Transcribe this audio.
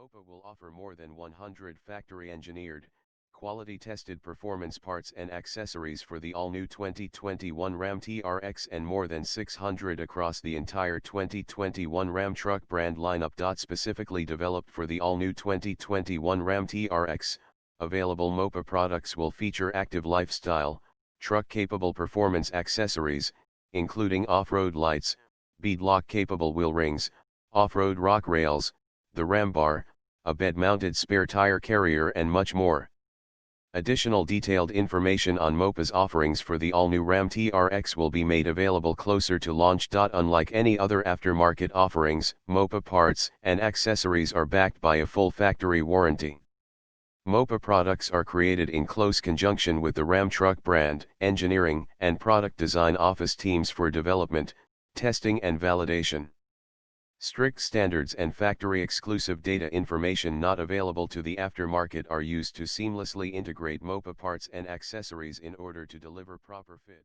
Mopar will offer more than 100 factory-engineered, quality-tested performance parts and accessories for the all-new 2021 Ram TRX and more than 600 across the entire 2021 Ram truck brand lineup. Specifically developed for the all-new 2021 Ram TRX, available Mopar products will feature active lifestyle, truck-capable performance accessories, including off-road lights, beadlock-capable wheel rings, off-road rock rails, the RamBar, a bed-mounted spare tire carrier and much more. Additional detailed information on Mopar's offerings for the all-new Ram TRX will be made available closer to launch. Unlike any other aftermarket offerings, Mopar parts and accessories are backed by a full factory warranty. Mopar products are created in close conjunction with the Ram truck brand, engineering and product design office teams for development, testing and validation. Strict standards and factory-exclusive data information not available to the aftermarket are used to seamlessly integrate Mopar parts and accessories in order to deliver proper fit.